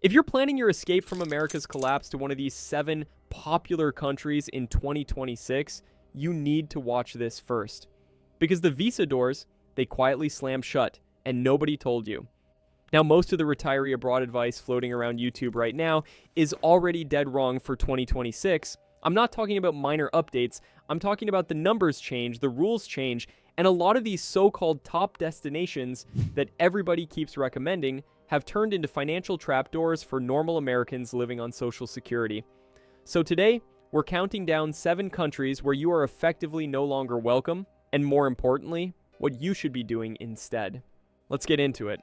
If you're planning your escape from America's collapse to one of these 7 popular countries in 2026, you need to watch this first. Because the visa doors, they quietly slam shut, and nobody told you. Now, most of the retiree abroad advice floating around YouTube right now is already dead wrong for 2026. I'm not talking about minor updates. I'm talking about the numbers change, the rules change, and a lot of these so-called top destinations that everybody keeps recommending have turned into financial trapdoors for normal Americans living on Social Security. So today, we're counting down 7 countries where you are effectively no longer welcome, and more importantly, what you should be doing instead. Let's get into it.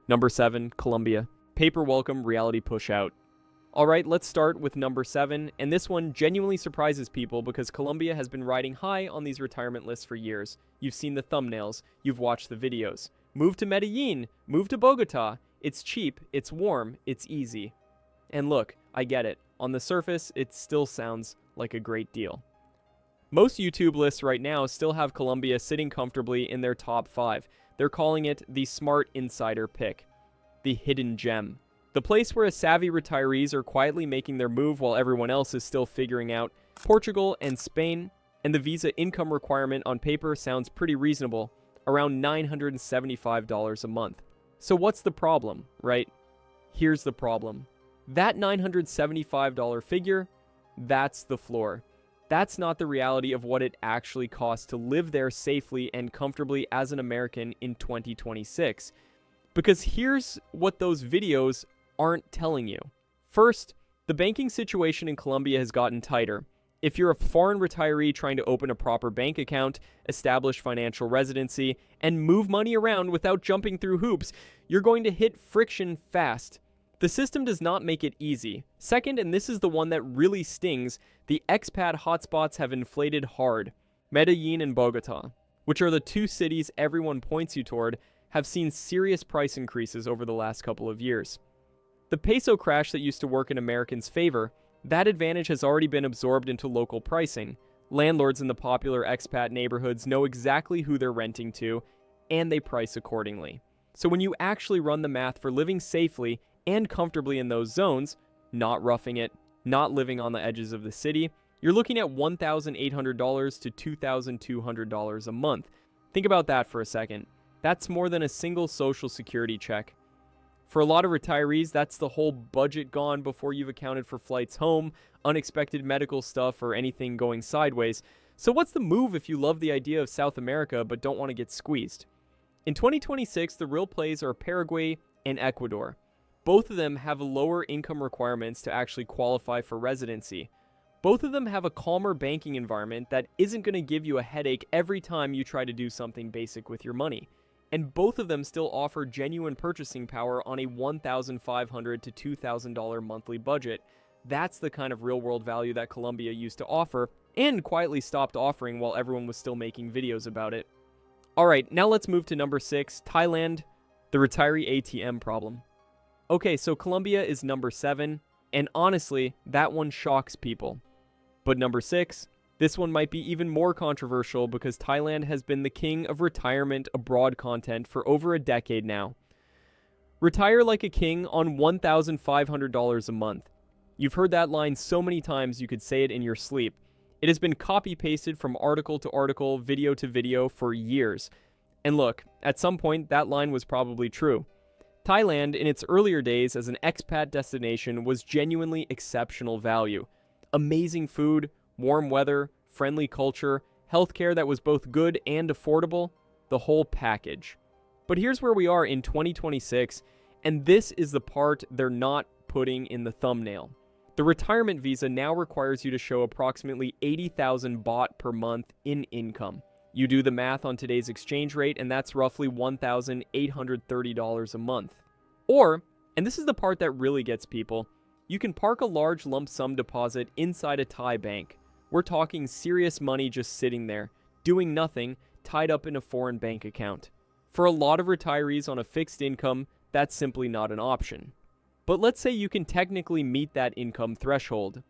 Number 7, Colombia. Paper welcome, reality push out. Alright, let's start with number 7, and this one genuinely surprises people because Colombia has been riding high on these retirement lists for years. You've seen the thumbnails, you've watched the videos. Move to Medellin, move to Bogota. It's cheap, it's warm, it's easy. And look, I get it. On the surface, it still sounds like a great deal. Most YouTube lists right now still have Colombia sitting comfortably in their top 5. They're calling it the smart insider pick, the hidden gem. The place where savvy retirees are quietly making their move while everyone else is still figuring out. Portugal and Spain, and the visa income requirement on paper sounds pretty reasonable, around $975 a month. So what's the problem, right? Here's the problem. That $975 figure, that's the floor. That's not the reality of what it actually costs to live there safely and comfortably as an American in 2026. Because here's what those videos aren't telling you. First, the banking situation in Colombia has gotten tighter. If you're a foreign retiree trying to open a proper bank account, establish financial residency, and move money around without jumping through hoops, you're going to hit friction fast. The system does not make it easy. Second, and this is the one that really stings, the expat hotspots have inflated hard. Medellin and Bogota, which are the 2 cities everyone points you toward, have seen serious price increases over the last couple of years. The peso crash that used to work in Americans' favor, that advantage has already been absorbed into local pricing. Landlords in the popular expat neighborhoods know exactly who they're renting to, and they price accordingly. So when you actually run the math for living safely and comfortably in those zones, not roughing it, not living on the edges of the city, you're looking at $1,800 to $2,200 a month. Think about that for a second. That's more than a single Social Security check. For a lot of retirees, that's the whole budget gone before you've accounted for flights home, unexpected medical stuff, or anything going sideways. So what's the move if you love the idea of South America but don't want to get squeezed? In 2026, the real plays are Paraguay and Ecuador. Both of them have lower income requirements to actually qualify for residency. Both of them have a calmer banking environment that isn't going to give you a headache every time you try to do something basic with your money. And both of them still offer genuine purchasing power on a $1,500 to $2,000 monthly budget. That's the kind of real-world value that Colombia used to offer, and quietly stopped offering while everyone was still making videos about it. Alright, now let's move to number 6, Thailand, the retiree ATM problem. Okay, so Colombia is number 7, and honestly, that one shocks people. But number 6, this one might be even more controversial because Thailand has been the king of retirement abroad content for over a decade now. Retire like a king on $1,500 a month. You've heard that line so many times you could say it in your sleep. It has been copy-pasted from article to article, video to video for years. And look, at some point that line was probably true. Thailand, in its earlier days as an expat destination, was genuinely exceptional value. Amazing food, warm weather, friendly culture, healthcare that was both good and affordable, the whole package. But here's where we are in 2026, and this is the part they're not putting in the thumbnail. The retirement visa now requires you to show approximately 80,000 baht per month in income. You do the math on today's exchange rate, and that's roughly $1,830 a month. Or, and this is the part that really gets people, you can park a large lump sum deposit inside a Thai bank. We're talking serious money just sitting there, doing nothing, tied up in a foreign bank account. For a lot of retirees on a fixed income, that's simply not an option. But let's say you can technically meet that income threshold.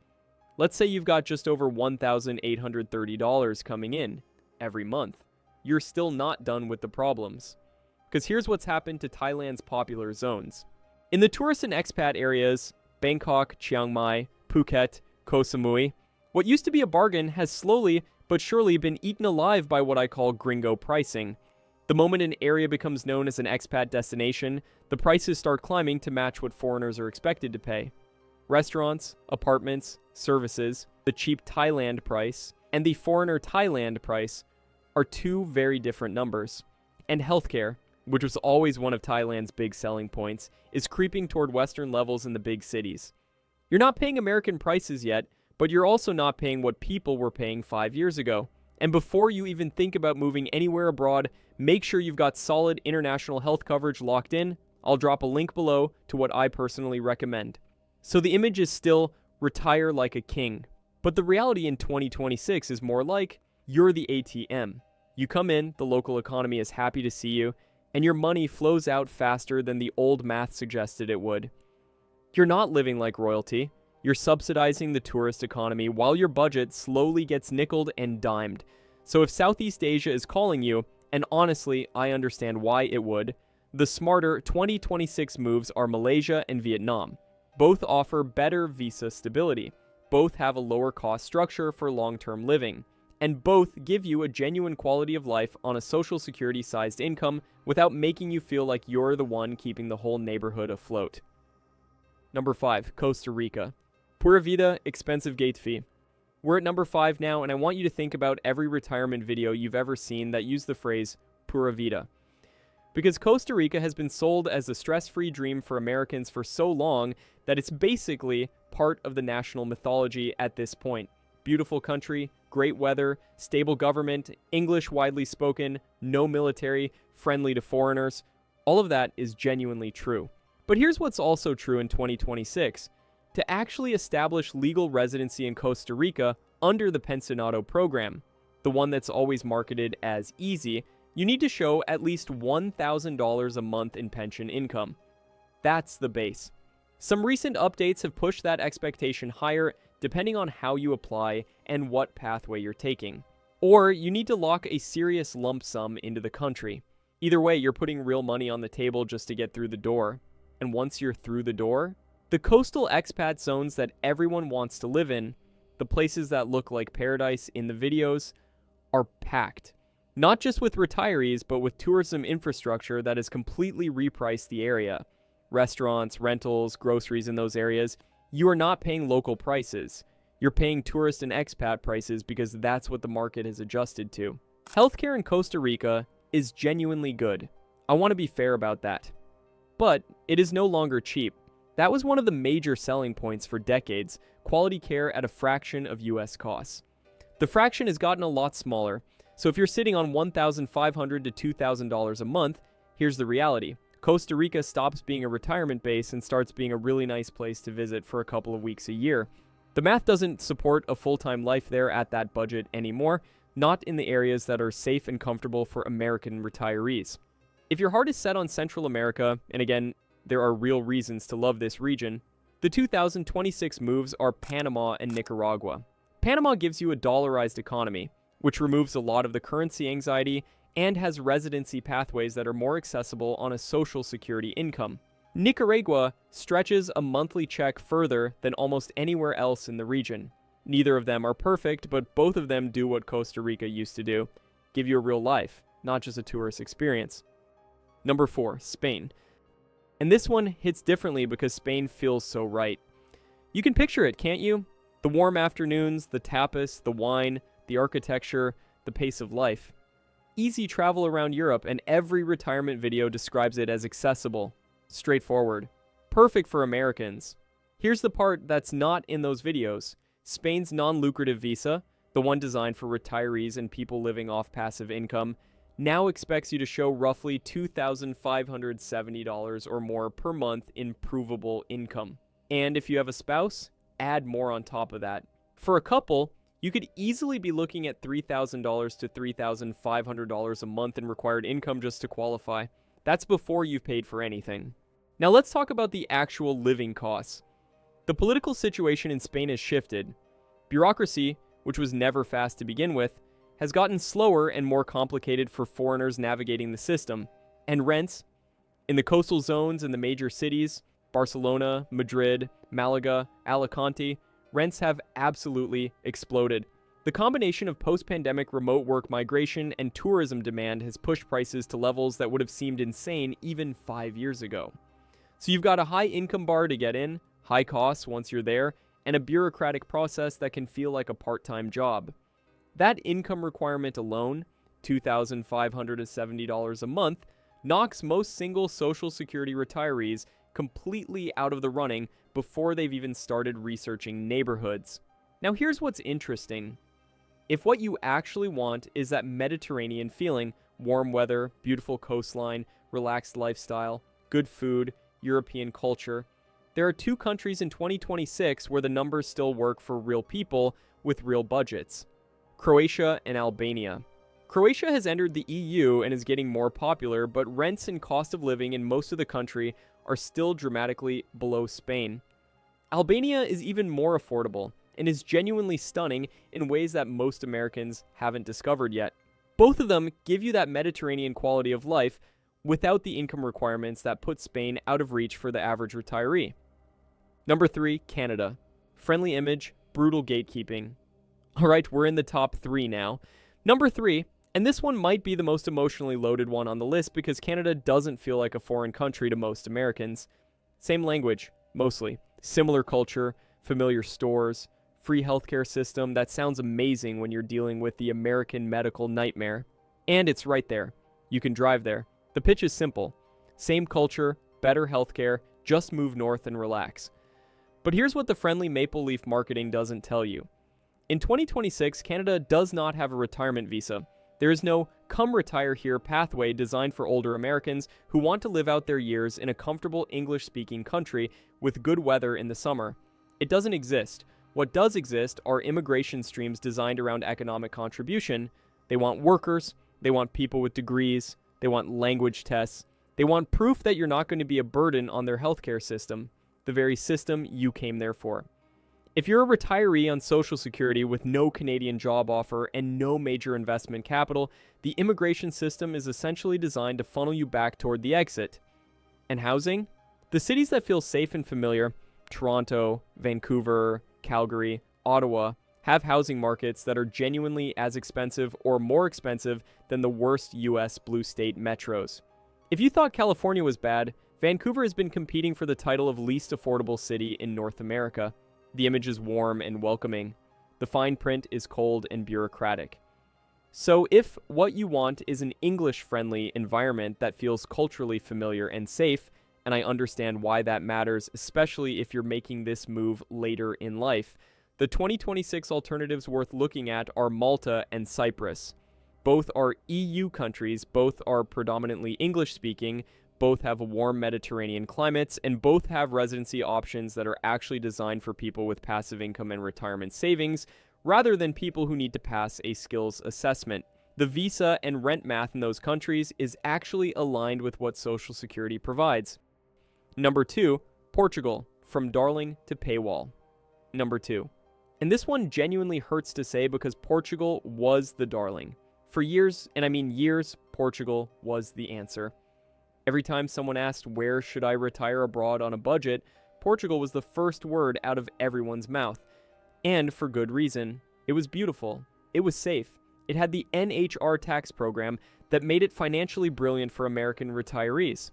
Let's say you've got just over $1,830 coming in every month. You're still not done with the problems. because here's what's happened to Thailand's popular zones. In the tourist and expat areas, Bangkok, Chiang Mai, Phuket, Koh Samui, what used to be a bargain has slowly but surely been eaten alive by what I call gringo pricing. The moment an area becomes known as an expat destination, the prices start climbing to match what foreigners are expected to pay. Restaurants, apartments, services, the cheap Thailand price, and the foreigner Thailand price are two very different numbers. And healthcare, which was always one of Thailand's big selling points, is creeping toward Western levels in the big cities. You're not paying American prices yet, but you're also not paying what people were paying 5 years ago. And before you even think about moving anywhere abroad, make sure you've got solid international health coverage locked in. I'll drop a link below to what I personally recommend. So the image is still retire like a king. But the reality in 2026 is more like you're the ATM. You come in, the local economy is happy to see you, and your money flows out faster than the old math suggested it would. You're not living like royalty. You're subsidizing the tourist economy while your budget slowly gets nickeled and dimed. So if Southeast Asia is calling you, and honestly, I understand why it would, the smarter 2026 moves are Malaysia and Vietnam. Both offer better visa stability. Both have a lower cost structure for long-term living. And both give you a genuine quality of life on a social security sized income without making you feel like you're the one keeping the whole neighborhood afloat. Number 5, Costa Rica. Pura Vida, expensive gate fee. We're at number 5 now, and I want you to think about every retirement video you've ever seen that used the phrase Pura Vida. Because Costa Rica has been sold as a stress-free dream for Americans for so long that it's basically part of the national mythology at this point. Beautiful country, great weather, stable government, English widely spoken, no military, friendly to foreigners. All of that is genuinely true. But here's what's also true in 2026. To actually establish legal residency in Costa Rica under the Pensionado program, the one that's always marketed as easy, you need to show at least $1,000 a month in pension income. That's the base. Some recent updates have pushed that expectation higher depending on how you apply and what pathway you're taking. Or you need to lock a serious lump sum into the country. Either way, you're putting real money on the table just to get through the door. And once you're through the door, the coastal expat zones that everyone wants to live in, the places that look like paradise in the videos, are packed. Not just with retirees, but with tourism infrastructure that has completely repriced the area. Restaurants, rentals, groceries in those areas, you are not paying local prices. You're paying tourist and expat prices because that's what the market has adjusted to. Healthcare in Costa Rica is genuinely good. I want to be fair about that. But it is no longer cheap. That was one of the major selling points for decades, quality care at a fraction of US costs. The fraction has gotten a lot smaller, so if you're sitting on $1,500 to $2,000 a month, here's the reality. Costa Rica stops being a retirement base and starts being a really nice place to visit for a couple of weeks a year. The math doesn't support a full-time life there at that budget anymore, not in the areas that are safe and comfortable for American retirees. If your heart is set on Central America, and again, there are real reasons to love this region, the 2026 moves are Panama and Nicaragua. Panama gives you a dollarized economy, which removes a lot of the currency anxiety and has residency pathways that are more accessible on a social security income. Nicaragua stretches a monthly check further than almost anywhere else in the region. Neither of them are perfect, but both of them do what Costa Rica used to do, give you a real life, not just a tourist experience. Number 4, Spain. And this one hits differently because Spain feels so right. You can picture it, can't you? The warm afternoons, the tapas, the wine, the architecture, the pace of life. Easy travel around Europe, and every retirement video describes it as accessible, straightforward, perfect for Americans. Here's the part that's not in those videos. Spain's non-lucrative visa, the one designed for retirees and people living off passive income, now expects you to show roughly $2,570 or more per month in provable income. And if you have a spouse, add more on top of that. For a couple, you could easily be looking at $3,000 to $3,500 a month in required income just to qualify. That's before you've paid for anything. Now let's talk about the actual living costs. The political situation in Spain has shifted. Bureaucracy, which was never fast to begin with, has gotten slower and more complicated for foreigners navigating the system. And rents in the coastal zones and the major cities, Barcelona, Madrid, Malaga, Alicante, rents have absolutely exploded. The combination of post-pandemic remote work migration and tourism demand has pushed prices to levels that would have seemed insane even 5 years ago. So you've got a high income bar to get in, high costs once you're there, and a bureaucratic process that can feel like a part-time job. That income requirement alone, $2,570 a month, knocks most single Social Security retirees completely out of the running before they've even started researching neighborhoods. Now here's what's interesting. If what you actually want is that Mediterranean feeling, warm weather, beautiful coastline, relaxed lifestyle, good food, European culture, there are 2 countries in 2026 where the numbers still work for real people with real budgets: Croatia and Albania. Croatia has entered the EU and is getting more popular, but rents and cost of living in most of the country are still dramatically below Spain. Albania is even more affordable and is genuinely stunning in ways that most Americans haven't discovered yet. Both of them give you that Mediterranean quality of life without the income requirements that put Spain out of reach for the average retiree. Number 3, Canada. Friendly image, brutal gatekeeping. Alright, we're in the top 3 now. Number 3, and this one might be the most emotionally loaded one on the list because Canada doesn't feel like a foreign country to most Americans. Same language, mostly. Similar culture, familiar stores, free healthcare system that sounds amazing when you're dealing with the American medical nightmare. And it's right there. You can drive there. The pitch is simple. Same culture, better healthcare, just move north and relax. But here's what the friendly maple leaf marketing doesn't tell you. In 2026, Canada does not have a retirement visa. There is no come retire here pathway designed for older Americans who want to live out their years in a comfortable English-speaking country with good weather in the summer. It doesn't exist. What does exist are immigration streams designed around economic contribution. They want workers, they want people with degrees, they want language tests, they want proof that you're not going to be a burden on their healthcare system, the very system you came there for. If you're a retiree on Social Security with no Canadian job offer and no major investment capital, the immigration system is essentially designed to funnel you back toward the exit. And housing? The cities that feel safe and familiar, Toronto, Vancouver, Calgary, Ottawa, have housing markets that are genuinely as expensive or more expensive than the worst US blue state metros. If you thought California was bad, Vancouver has been competing for the title of least affordable city in North America. The image is warm and welcoming. The fine print is cold and bureaucratic. So if what you want is an English-friendly environment that feels culturally familiar and safe, and I understand why that matters, especially if you're making this move later in life, the 2026 alternatives worth looking at are Malta and Cyprus. Both are EU countries, both are predominantly English-speaking, both have warm Mediterranean climates, and both have residency options that are actually designed for people with passive income and retirement savings, rather than people who need to pass a skills assessment. The visa and rent math in those countries is actually aligned with what Social Security provides. Number 2, Portugal, from darling to paywall. Number 2. And this one genuinely hurts to say because Portugal was the darling. For years, and I mean years, Portugal was the answer. Every time someone asked where should I retire abroad on a budget, Portugal was the first word out of everyone's mouth. And for good reason. It was beautiful. It was safe. It had the NHR tax program that made it financially brilliant for American retirees.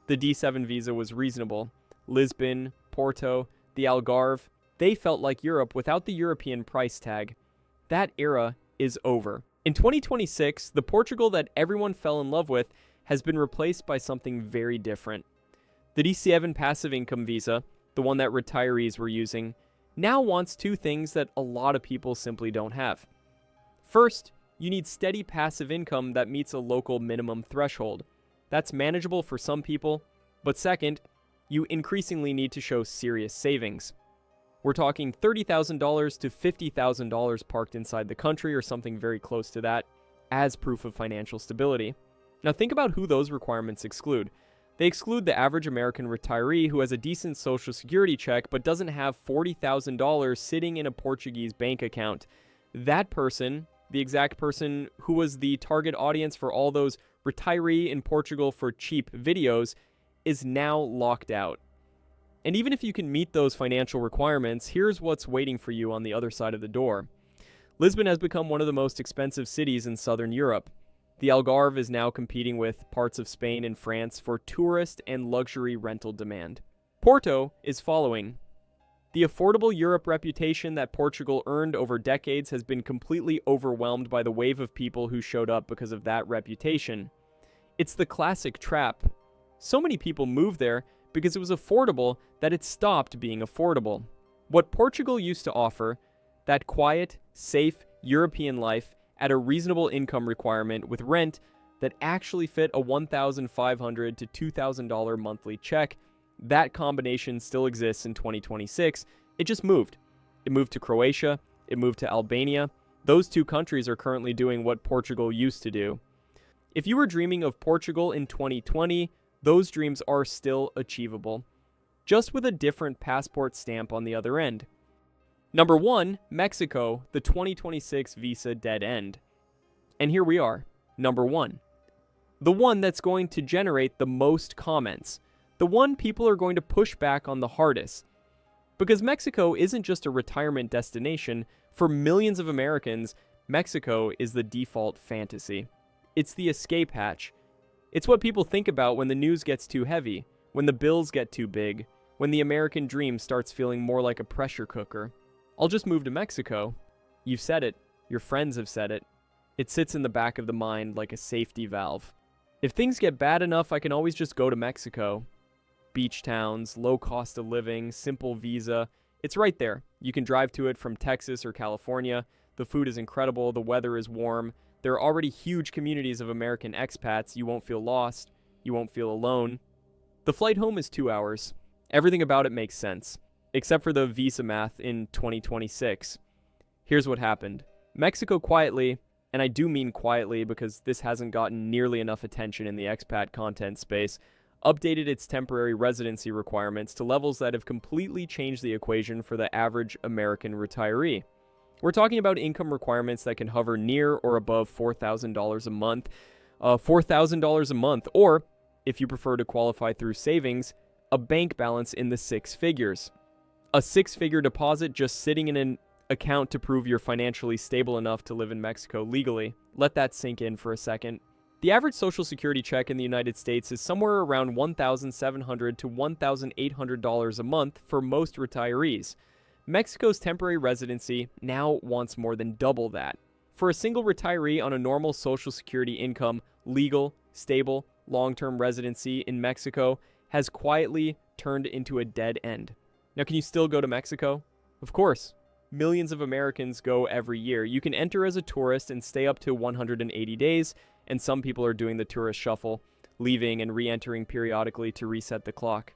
The D7 visa was reasonable. Lisbon, Porto, the Algarve, they felt like Europe without the European price tag. That era is over. In 2026, the Portugal that everyone fell in love with has been replaced by something very different. The D7 passive income visa, the one that retirees were using, now wants 2 things that a lot of people simply don't have. First, you need steady passive income that meets a local minimum threshold. That's manageable for some people, but second, you increasingly need to show serious savings. We're talking $30,000 to $50,000 parked inside the country or something very close to that as proof of financial stability. Now think about who those requirements exclude. They exclude the average American retiree who has a decent Social Security check but doesn't have $40,000 sitting in a Portuguese bank account. That person, the exact person who was the target audience for all those retiree in Portugal for cheap videos, is now locked out. And even if you can meet those financial requirements, here's what's waiting for you on the other side of the door. Lisbon has become one of the most expensive cities in southern Europe. The Algarve is now competing with parts of Spain and France for tourist and luxury rental demand. Porto is following. The affordable Europe reputation that Portugal earned over decades has been completely overwhelmed by the wave of people who showed up because of that reputation. It's the classic trap. So many people moved there because it was affordable that it stopped being affordable. What Portugal used to offer, that quiet, safe European life at a reasonable income requirement with rent that actually fit a $1,500 to $2,000 monthly check, that combination still exists in 2026. It just moved. It moved to Croatia. It moved to Albania. Those two countries are currently doing what Portugal used to do. If you were dreaming of Portugal in 2020, those dreams are still achievable, just with a different passport stamp on the other end. Number 1, Mexico, the 2026 visa dead end. And here we are, number 1. The one that's going to generate the most comments. The one people are going to push back on the hardest. Because Mexico isn't just a retirement destination. For millions of Americans, Mexico is the default fantasy. It's the escape hatch. It's what people think about when the news gets too heavy, when the bills get too big, when the American dream starts feeling more like a pressure cooker. I'll just move to Mexico. You've said it. Your friends have said it. It sits in the back of the mind like a safety valve. If things get bad enough, I can always just go to Mexico. Beach towns, low cost of living, simple visa. It's right there. You can drive to it from Texas or California. The food is incredible. The weather is warm. There are already huge communities of American expats. You won't feel lost. You won't feel alone. The flight home is 2 hours. Everything about it makes sense, except for the visa math in 2026. Here's what happened. Mexico quietly, and I do mean quietly because this hasn't gotten nearly enough attention in the expat content space, updated its temporary residency requirements to levels that have completely changed the equation for the average American retiree. We're talking about income requirements that can hover near or above $4,000 a month, $4,000 a month, or, if you prefer to qualify through savings, a bank balance in the 6 figures. A 6-figure deposit just sitting in an account to prove you're financially stable enough to live in Mexico legally. Let that sink in for a second. The average Social Security check in the United States is somewhere around $1,700 to $1,800 a month for most retirees. Mexico's temporary residency now wants more than double that. For a single retiree on a normal Social Security income, legal, stable, long-term residency in Mexico has quietly turned into a dead end. Now, can you still go to Mexico? Of course. Millions of Americans go every year. You can enter as a tourist and stay up to 180 days, and some people are doing the tourist shuffle, leaving and re-entering periodically to reset the clock.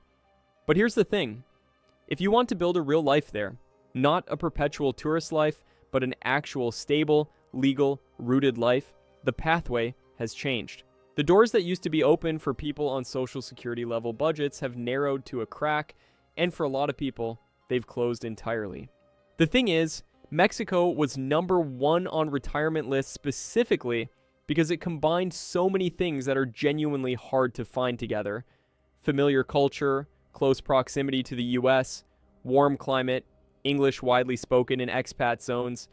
But here's the thing. If you want to build a real life there, not a perpetual tourist life, but an actual stable, legal, rooted life, the pathway has changed. The doors that used to be open for people on Social Security level budgets have narrowed to a crack, and for a lot of people, they've closed entirely. The thing is, Mexico was number 1 on retirement lists specifically because it combined so many things that are genuinely hard to find together. Familiar culture, close proximity to the US, warm climate, English widely spoken in expat zones,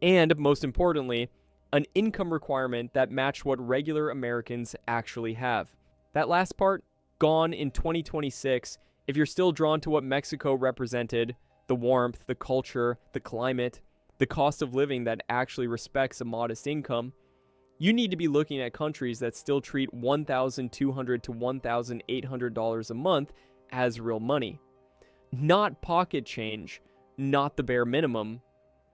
and, most importantly, an income requirement that matched what regular Americans actually have. That last part, gone in 2026. If you're still drawn to what Mexico represented, the warmth, the culture, the climate, the cost of living that actually respects a modest income, you need to be looking at countries that still treat $1,200 to $1,800 a month as real money. Not pocket change, not the bare minimum.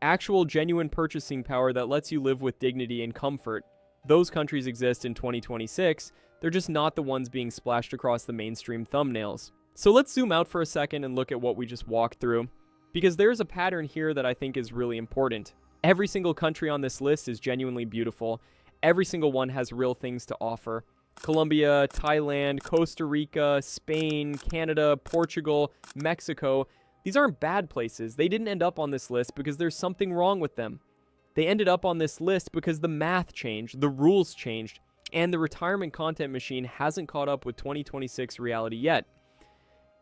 Actual genuine purchasing power that lets you live with dignity and comfort. Those countries exist in 2026, they're just not the ones being splashed across the mainstream thumbnails. So let's zoom out for a second and look at what we just walked through, because there's a pattern here that I think is really important. Every single country on this list is genuinely beautiful. Every single one has real things to offer. Colombia, Thailand, Costa Rica, Spain, Canada, Portugal, Mexico. These aren't bad places. They didn't end up on this list because there's something wrong with them. They ended up on this list because the math changed, the rules changed, and the retirement content machine hasn't caught up with 2026 reality yet.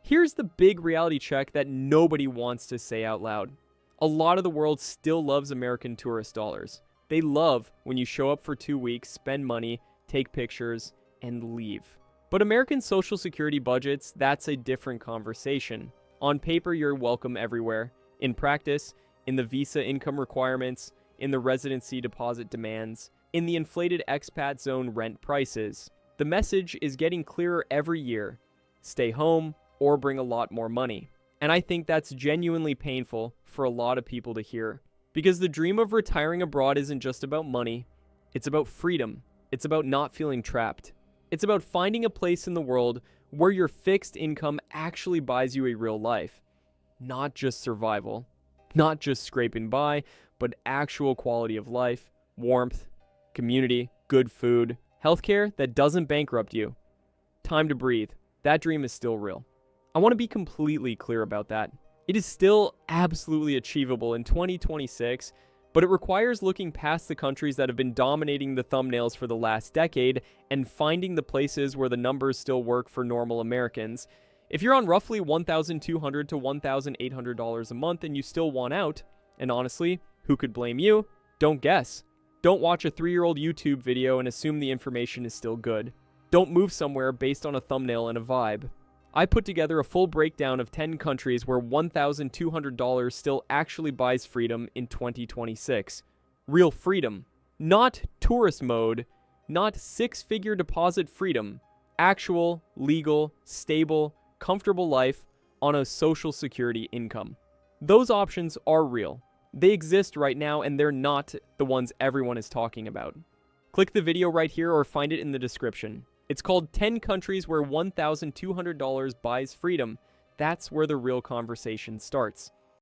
Here's the big reality check that nobody wants to say out loud. A lot of the world still loves American tourist dollars. They love when you show up for 2 weeks, spend money, take pictures, and leave. But American Social Security budgets, that's a different conversation. On paper, you're welcome everywhere. In practice, in the visa income requirements, in the residency deposit demands, in the inflated expat zone rent prices. The message is getting clearer every year. Stay home or bring a lot more money. And I think that's genuinely painful for a lot of people to hear. Because the dream of retiring abroad isn't just about money. It's about freedom. It's about not feeling trapped. It's about finding a place in the world where your fixed income actually buys you a real life. Not just survival. Not just scraping by, but actual quality of life, warmth, community, good food, healthcare that doesn't bankrupt you. Time to breathe. That dream is still real. I want to be completely clear about that. It is still absolutely achievable in 2026, but it requires looking past the countries that have been dominating the thumbnails for the last decade and finding the places where the numbers still work for normal Americans. If you're on roughly $1,200 to $1,800 a month and you still want out, and honestly, who could blame you? Don't guess. Don't watch a 3-year-old YouTube video and assume the information is still good. Don't move somewhere based on a thumbnail and a vibe. I put together a full breakdown of 10 countries where $1,200 still actually buys freedom in 2026. Real freedom. Not tourist mode, not 6-figure deposit freedom. Actual, legal, stable, comfortable life on a social security income. Those options are real. They exist right now and they're not the ones everyone is talking about. Click the video right here or find it in the description. It's called 10 countries where $1,200 buys freedom. That's where the real conversation starts.